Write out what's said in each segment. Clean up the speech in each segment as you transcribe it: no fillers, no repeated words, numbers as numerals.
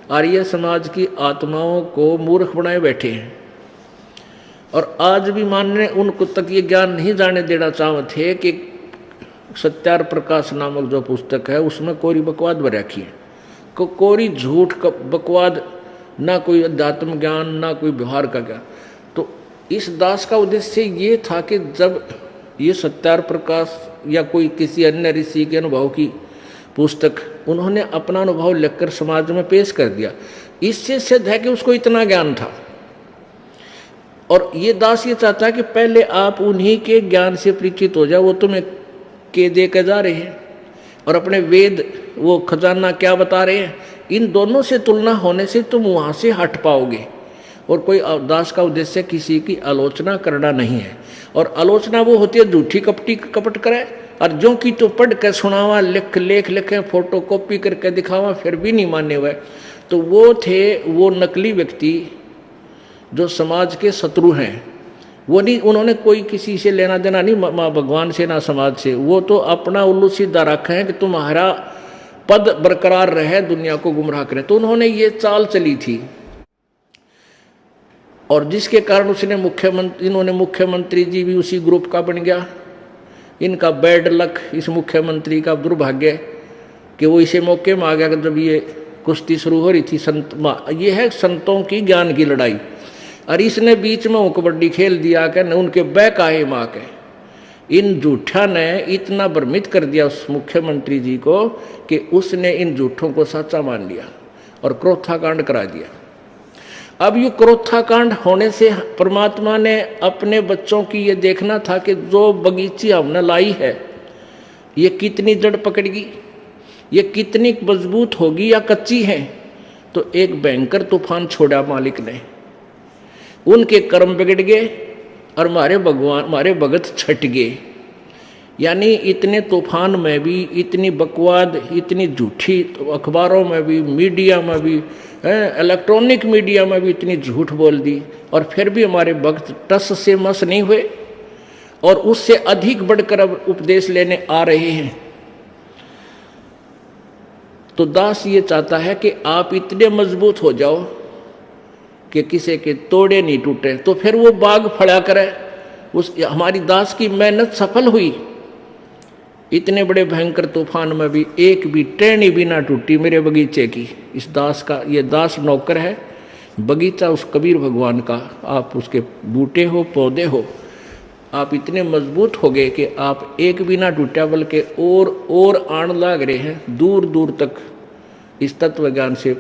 आर्य समाज की आत्माओं को मूर्ख बनाए बैठे हैं। और आज भी मानने उनको तक ये ज्ञान नहीं जाने देना चाहते थे कि सत्यार प्रकाश नामक जो पुस्तक है उसमें कोरी बकवाद भर रखी है, कोरी झूठ का बकवाद, ना कोई अध्यात्म ज्ञान ना कोई व्यवहार का ज्ञान। तो इस दास का उद्देश्य ये था कि जब ये सत्यार प्रकाश या कोई किसी अन्य ऋषि के अनुभव की पुस्तक उन्होंने अपना अनुभव लिखकर समाज में पेश कर दिया, इससे सिद्ध है कि उसको इतना ज्ञान था। और ये दास ये चाहता है कि पहले आप उन्हीं के ज्ञान से परिचित हो जाओ, वो तुम्हें के दे के जा रहे हैं और अपने वेद वो खजाना क्या बता रहे हैं, इन दोनों से तुलना होने से तुम वहाँ से हट पाओगे। और कोई दास का उद्देश्य किसी की आलोचना करना नहीं है, और आलोचना वो होती है झूठी कपटी कपट करे, और जो कि तो पढ़ के सुनावा, लेख लिखे, फोटो कॉपी करके दिखावा, फिर भी नहीं माने हुए। तो वो थे वो नकली व्यक्ति जो समाज के शत्रु हैं। वो नहीं, उन्होंने कोई किसी से लेना देना नहीं, माँ भगवान से ना समाज से। वो तो अपना उल्लू सीधा रखा है कि तुम्हारा पद बरकरार रहे, दुनिया को गुमराह करे। तो उन्होंने ये चाल चली थी, और जिसके कारण उसने इन्होंने मुख्यमंत्री जी भी उसी ग्रुप का बन गया। इनका बैड लक, इस मुख्यमंत्री का दुर्भाग्य कि वो इसे मौके में आ गया जब ये कुश्ती शुरू हो रही थी। ये है संतों की ज्ञान की लड़ाई, और इसने बीच में वो कबड्डी खेल दिया कि न उनके बैक आए माँ के। इन झूठा ने इतना भ्रमित कर दिया उस मुख्यमंत्री जी को कि उसने इन झूठों को सच्चा मान लिया और क्रोधाकांड करा दिया। अब ये क्रोधाकांड होने से परमात्मा ने अपने बच्चों की ये देखना था कि जो बगीची हमने लाई है ये कितनी जड़ पकड़ेगी, ये कितनी मजबूत होगी या कच्ची है। तो एक भयंकर तूफान छोड़ा मालिक ने, उनके कर्म बिगड़ गए और हमारे भगत छट गए। यानी इतने तूफान में भी इतनी बकवाद, इतनी झूठी, तो अखबारों में भी, मीडिया में भी, इलेक्ट्रॉनिक मीडिया में भी इतनी झूठ बोल दी, और फिर भी हमारे भक्त टस से मस नहीं हुए और उससे अधिक बढ़कर अब उपदेश लेने आ रहे हैं। तो दास ये चाहता है कि आप इतने मजबूत हो जाओ कि किसी के तोड़े नहीं टूटे, तो फिर वो बाग फड़ा करे। हमारी दास की मेहनत सफल हुई, इतने बड़े भयंकर तूफान में भी एक भी टहनी भी ना टूटी मेरे बगीचे की। इस दास का, ये दास नौकर है, बगीचा उस कबीर भगवान का। आप उसके बूटे हो, पौधे हो, आप इतने मजबूत हो गए कि आप एक भी ना टूटा, बल्कि और आण लाग रहे हैं। दूर दूर तक इस तत्व ज्ञान से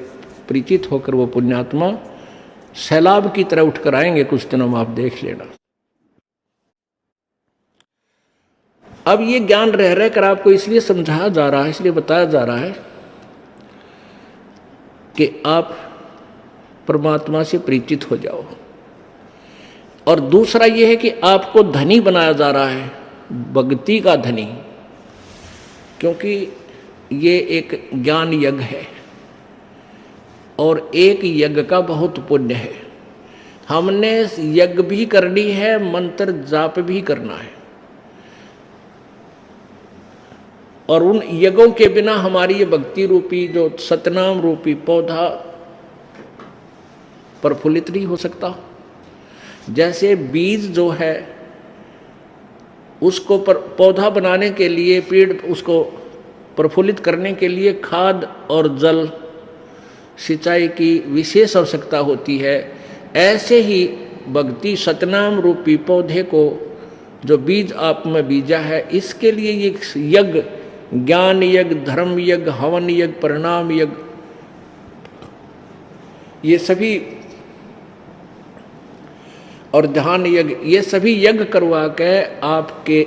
परिचित होकर वो पुण्यात्मा सैलाब की तरह उठकर आएंगे कुछ दिनों में, आप देख लेना। अब ये ज्ञान रह रहकर आपको इसलिए समझाया जा रहा है, इसलिए बताया जा रहा है कि आप परमात्मा से परिचित हो जाओ। और दूसरा ये है कि आपको धनी बनाया जा रहा है, भक्ति का धनी, क्योंकि ये एक ज्ञान यज्ञ है और एक यज्ञ का बहुत पुण्य है। हमने यज्ञ भी करनी है, मंत्र जाप भी करना है, और उन यज्ञों के बिना हमारी ये भक्ति रूपी जो सतनाम रूपी पौधा प्रफुल्लित नहीं हो सकता। जैसे बीज जो है उसको पौधा बनाने के लिए, पेड़ उसको प्रफुल्लित करने के लिए खाद और जल, सिंचाई की विशेष आवश्यकता होती है। ऐसे ही भक्ति सतनाम रूपी पौधे को, जो बीज आप में बीजा है, इसके लिए ये यज्ञ, ज्ञान यज्ञ, धर्म यज्ञ, हवन यज्ञ, परिणाम यज्ञ, ये सभी, और ध्यान यज्ञ, ये सभी यज्ञ करवा के आपके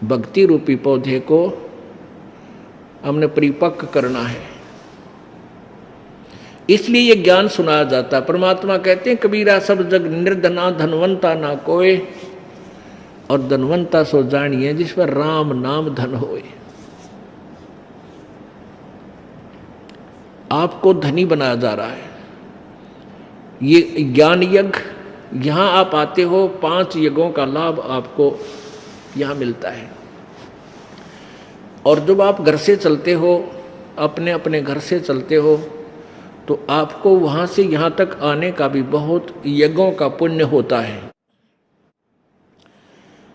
भक्ति रूपी पौधे को हमने परिपक्व करना है। इसलिए ये ज्ञान सुनाया जाता है। परमात्मा कहते हैं कबीरा सब जग निर्धना धनवंता ना कोय, और धनवंता सो जानिए जिस पर राम नाम धन होए। आपको धनी बनाया जा रहा है। ये ज्ञान यज्ञ, यहाँ आप आते हो, 5 यज्ञों का लाभ आपको यहाँ मिलता है। और जब आप घर से चलते हो, अपने अपने घर से चलते हो, तो आपको वहां से यहां तक आने का भी बहुत यज्ञों का पुण्य होता है।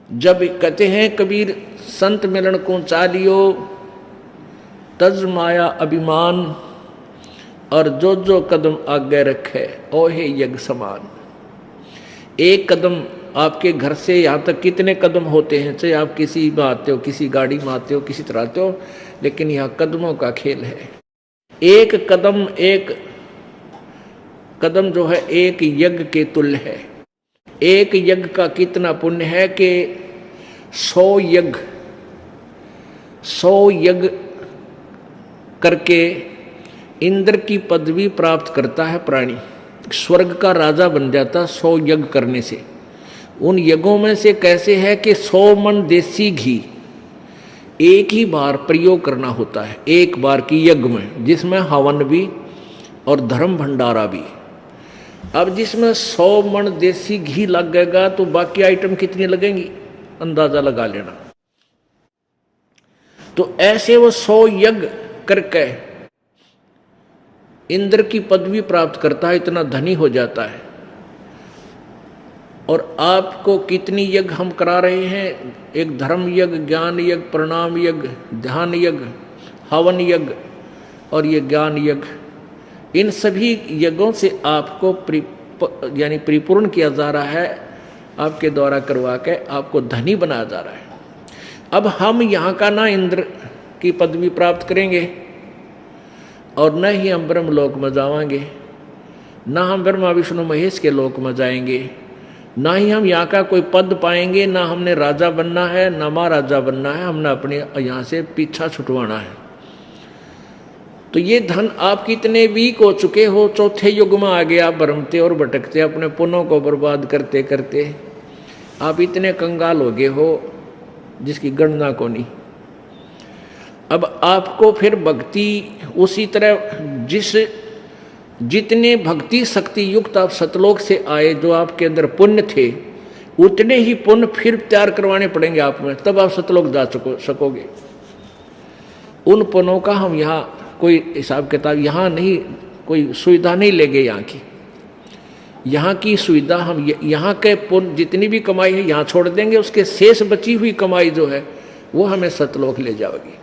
जब कहते हैं कबीर संत मिलन को चालियो तज माया अभिमान, और जो कदम आगे रखे ओहे यज्ञ समान। एक कदम आपके घर से यहाँ तक कितने कदम होते हैं, चाहे आप किसी में आते हो, किसी गाड़ी में आते हो, किसी तरह आते हो, लेकिन यहाँ कदमों का खेल है। एक कदम जो है एक यज्ञ के तुल्य है। एक यज्ञ का कितना पुण्य है कि 100 यज्ञ करके इंद्र की पदवी प्राप्त करता है प्राणी, स्वर्ग का राजा बन जाता 100 यज्ञ करने से। उन यज्ञों में से कैसे है कि 100 मन देसी घी एक ही बार प्रयोग करना होता है, एक बार की यज्ञ में, जिसमें हवन भी और धर्म भंडारा भी। अब जिसमें 100 मन देसी घी लगेगा तो बाकी आइटम कितनी लगेंगी, अंदाजा लगा लेना। तो ऐसे वो 100 यज्ञ करके इंद्र की पदवी प्राप्त करता है, इतना धनी हो जाता है। और आपको कितनी यज्ञ हम करा रहे हैं, एक धर्म यज्ञ, ज्ञान यज्ञ, प्रणाम यज्ञ, ध्यान यज्ञ, हवन यज्ञ और ये ज्ञान यज्ञ। इन सभी यज्ञों से आपको यानी परिपूर्ण किया जा रहा है, आपके द्वारा करवा के आपको धनी बनाया जा रहा है। अब हम यहाँ का ना इंद्र की पदवी प्राप्त करेंगे और न ही हम ब्रह्मलोक में जावांगे, ना हम ब्रह्मा विष्णु महेश के लोक में जाएंगे, ना ही हम यहाँ का कोई पद पाएंगे, ना हमने राजा बनना है ना महाराजा बनना है, हमने अपने यहाँ से पीछा छुटवाना है। तो ये धन आप कितने वीक हो चुके हो, चौथे युग में आगे आप भरमते और भटकते, अपने पुण्यों को बर्बाद करते करते आप इतने कंगाल हो गए हो जिसकी गणना को नहीं। अब आपको फिर भक्ति उसी तरह जितने भक्ति शक्ति युक्त आप सतलोक से आए, जो आपके अंदर पुण्य थे, उतने ही पुण्य फिर तैयार करवाने पड़ेंगे आप में, तब आप सतलोक जा सकोगे। उन पुण्यों का हम यहाँ कोई हिसाब किताब यहाँ नहीं, कोई सुविधा नहीं लेंगे। यहाँ की सुविधा हम यहाँ के पुण्य जितनी भी कमाई है यहाँ छोड़ देंगे, उसके शेष बची हुई कमाई जो है वो हमें सतलोक ले जाएगी।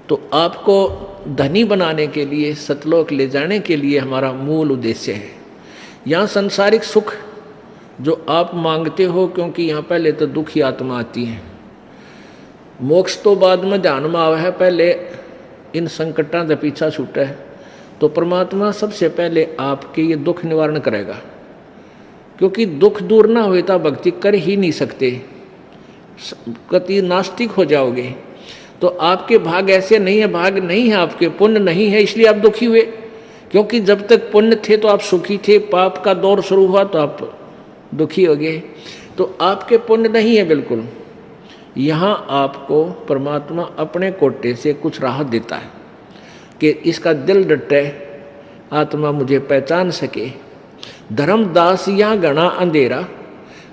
तो आपको धनी बनाने के लिए, सतलोक ले जाने के लिए हमारा मूल उद्देश्य है। यहाँ सांसारिक सुख जो आप मांगते हो, क्योंकि यहाँ पहले तो दुखी आत्मा आती है, मोक्ष तो बाद में ध्यान में आवा है, पहले इन संकटां का पीछा छूटा है। तो परमात्मा सबसे पहले आपके ये दुख निवारण करेगा, क्योंकि दुख दूर ना हुए तो भक्ति कर ही नहीं सकते, कति नास्तिक हो जाओगे। तो आपके भाग ऐसे नहीं है, भाग नहीं है, आपके पुण्य नहीं है, इसलिए आप दुखी हुए। क्योंकि जब तक पुण्य थे तो आप सुखी थे, पाप का दौर शुरू हुआ तो आप दुखी हो गए। तो आपके पुण्य नहीं है बिल्कुल। यहाँ आपको परमात्मा अपने कोटे से कुछ राहत देता है कि इसका दिल डटे, आत्मा मुझे पहचान सके। धर्मदास यहाँ घना अंधेरा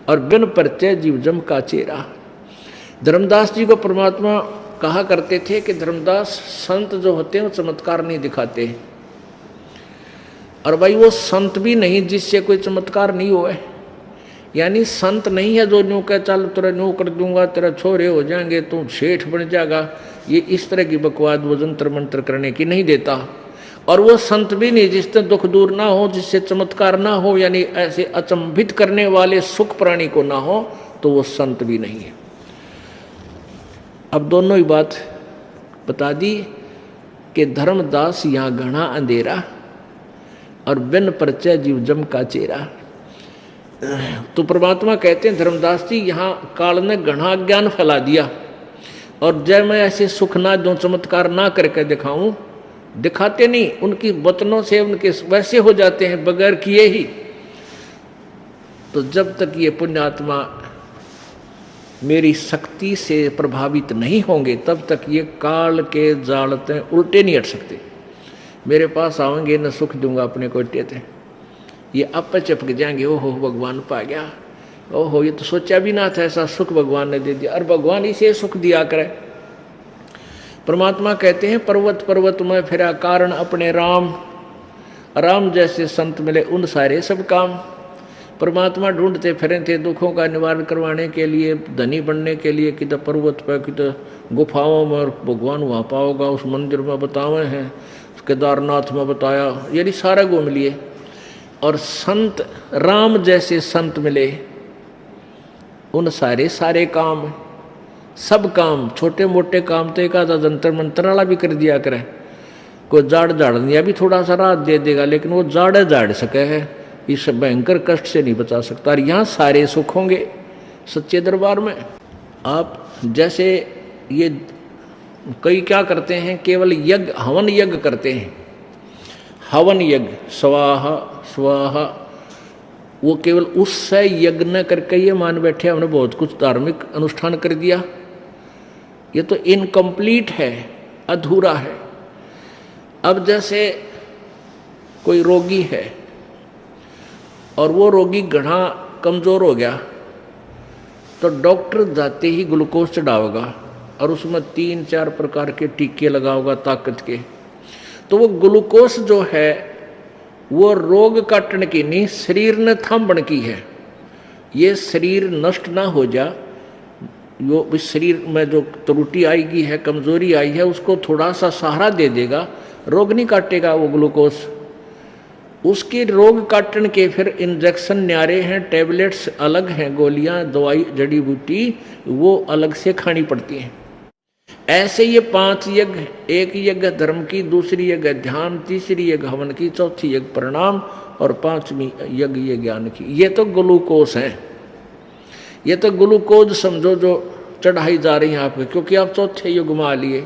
और बिन परिचय जीव जम का चेहरा। धर्मदास जी को परमात्मा कहा करते थे कि धर्मदास, संत जो होते हैं वो चमत्कार नहीं दिखाते, और भाई वो संत भी नहीं जिससे कोई चमत्कार नहीं हुआ है। यानी संत नहीं है जो न्यू कह चल तेरा न्यू कर दूंगा, तेरा छोरे हो जाएंगे, तू सेठ बन जाएगा, ये इस तरह की बकवाद वो जंतर मंत्र करने की नहीं देता। और वो संत भी नहीं जिससे दुख दूर ना हो, जिससे चमत्कार ना हो, यानी ऐसे अचंभित करने वाले सुख प्राणी को ना हो, तो वो संत भी नहीं है। अब दोनों ही बात बता दी कि धर्मदास यहाँ घना अंधेरा और बिन परिचय जीव जम का चेहरा। तो परमात्मा कहते हैं धर्मदास जी, यहाँ काल ने घना ज्ञान फैला दिया, और जब मैं ऐसे सुख ना दूं, चमत्कार ना करके दिखाऊं, दिखाते नहीं, उनकी वचनों से उनके वैसे हो जाते हैं बगैर किए ही। तो जब तक ये पुण्यात्मा मेरी शक्ति से प्रभावित नहीं होंगे, तब तक ये काल के जालते उल्टे नहीं हट सकते। मेरे पास आएंगे न सुख दूंगा अपने कोटे थे, ये अब चपक जाएंगे, ओहो भगवान पा गया, ओहो ये तो सोचा भी ना था ऐसा सुख भगवान ने दे दिया, और भगवान इसे सुख दिया करे। परमात्मा कहते हैं पर्वत पर्वत में फिरा कारण अपने राम, राम जैसे संत मिले उन सारे सब काम। परमात्मा ढूंढते फिरे थे दुखों का निवारण करवाने के लिए, धनी बनने के लिए, किधर पर्वत पर किधर गुफाओं में, और भगवान वहाँ पाओगा उस मंदिर में बतावे हैं, केदारनाथ में बताया, यानी सारा घूम लिए। और संत राम जैसे संत मिले उन सारे काम, सब काम, छोटे मोटे काम तो एक आधा जंतर मंत्र वाला भी कर दिया करे, कोई जाड़ दिया भी थोड़ा सा राहत दे देगा, लेकिन वो जाड़ सके है, इस भयंकर कष्ट से नहीं बचा सकता। और यहाँ सारे सुख होंगे सच्चे दरबार में। आप जैसे ये कई क्या करते हैं, केवल यज्ञ हवन यज्ञ करते हैं, हवन यज्ञ स्वाहा स्वाहा, वो केवल उससे यज्ञ न करके ये मान बैठे हमने बहुत कुछ धार्मिक अनुष्ठान कर दिया, ये तो इनकम्प्लीट है, अधूरा है। अब जैसे कोई रोगी है और वो रोगी घना कमज़ोर हो गया, तो डॉक्टर जाते ही ग्लूकोज चढ़ाओगा और उसमें 3-4 प्रकार के टीके लगाओगा ताकत के। तो वो ग्लूकोज जो है वो रोग काटने की नहीं, शरीर ने थामने की है। ये शरीर नष्ट ना हो जा, वो इस शरीर में जो त्रुटि आएगी है, कमजोरी आई है, उसको थोड़ा सा सहारा दे देगा, रोग नहीं काटेगा वो ग्लूकोज। उसके रोग काटने के फिर इंजेक्शन न्यारे हैं, टैबलेट्स अलग हैं, गोलियां दवाई जड़ी बूटी वो अलग से खानी पड़ती हैं। ऐसे ये 5 यज्ञ, एक यज्ञ धर्म की, दूसरी यज्ञ ध्यान, तीसरी यज्ञ हवन की, चौथी यज्ञ प्रणाम और 5वीं यज्ञ ये ज्ञान की। ये तो ग्लूकोज है, ये तो ग्लूकोज समझो जो चढ़ाई जा रही है आपके, क्योंकि आप चौथे युग में आ लिए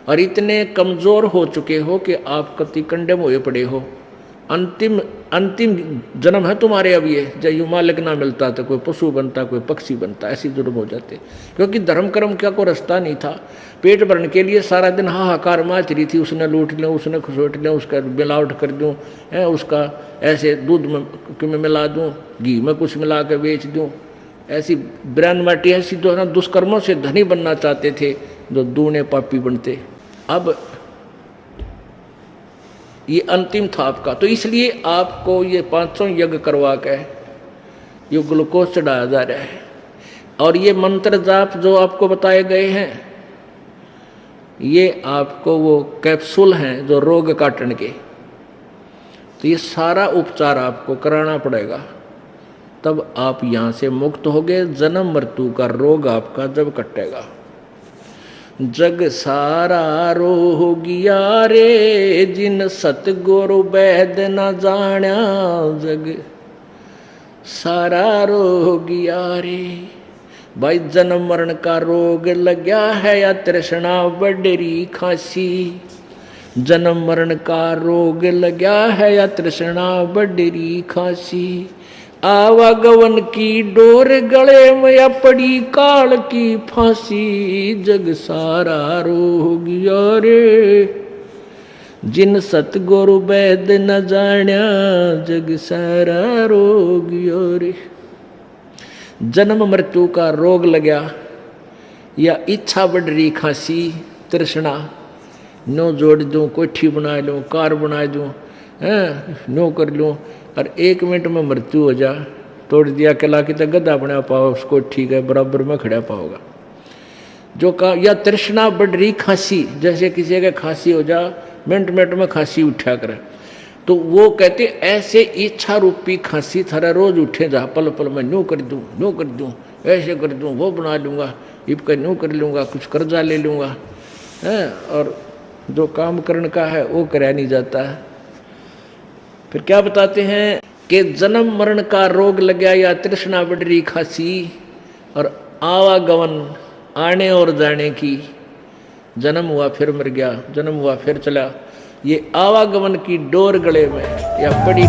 और इतने कमजोर हो चुके हो कि आप कति कंडम हुए पड़े हो। अंतिम जन्म है तुम्हारे अब ये, जब यू मालिक ना मिलता तो कोई पशु बनता, कोई पक्षी बनता, ऐसी जन्म हो जाते। क्योंकि धर्म कर्म क्या को रास्ता नहीं था, पेट भरने के लिए सारा दिन हाहाकार माच रही थी, उसने लूट लिया, उसने खसोट लिया, उसका मिलावट कर दूँ, उसका ऐसे दूध में मिला दूँ, घी में कुछ मिला कर बेच दूँ, ऐसी ब्रान माटी ऐसी जो है ना, दुष्कर्मों से धनी बनना चाहते थे जो दूने पापी बनते। अब ये अंतिम था आपका, तो इसलिए आपको ये 500 यज्ञ करवा के ये ग्लूकोज चढ़ाया जा रहा है। और ये मंत्र जाप जो आपको बताए गए हैं, ये आपको वो कैप्सूल हैं जो रोग काटने के, तो ये सारा उपचार आपको कराना पड़ेगा, तब आप यहाँ से मुक्त होगे। जन्म मृत्यु का रोग आपका जब कटेगा। जग सारा रोगिया रे, जिन सतगुरु वैद न जाण्या, जग सारा रोगिया रे। भाई जन्म मरण का रोग लग्या है या तृष्णा बडरी खांसी, जन्म मरण का रोग लग्या है या तृष्णा बडरी खांसी। आवागवन की डोर गले में पड़ी काल की फांसी, जग सारा रोगिया रे, जिन सतगुरु वैद न जाण्या, जग सारा रोगिया रे। जन्म मृत्यु का रोग लगा या इच्छा बढ़ रही खांसी, तृष्णा, नो जोड़ दूँ, कोठी बना लूँ, कार बना दूँ, नो कर लूँ, और 1 मिनट में मृत्यु हो जा, तोड़ दिया कला की तो गद्दा बना पाओ, उसको ठीक है बराबर में खड़ा पाओगा जो का। या तृष्णा बढ़ रही खांसी, जैसे किसी का खांसी हो जा, मिनट में खांसी उठा करे, तो वो कहते ऐसे इच्छा रूपी खांसी थारा रोज उठे जा, पल पल में न्यू कर दूँ, ऐसे कर दूँ, वो बना लूँगा, इबका न्यू कर लूँगा, कुछ कर्जा ले लूँगा, और जो काम करने का है वो कराया नहीं जाता है। फिर क्या बताते हैं कि जन्म मरण का रोग लगा या तृष्णा बढ़ रही खांसी, और आवागमन आने और जाने की, जन्म हुआ फिर मर गया, जन्म हुआ फिर चला, ये आवागमन की डोर गले में या बड़ी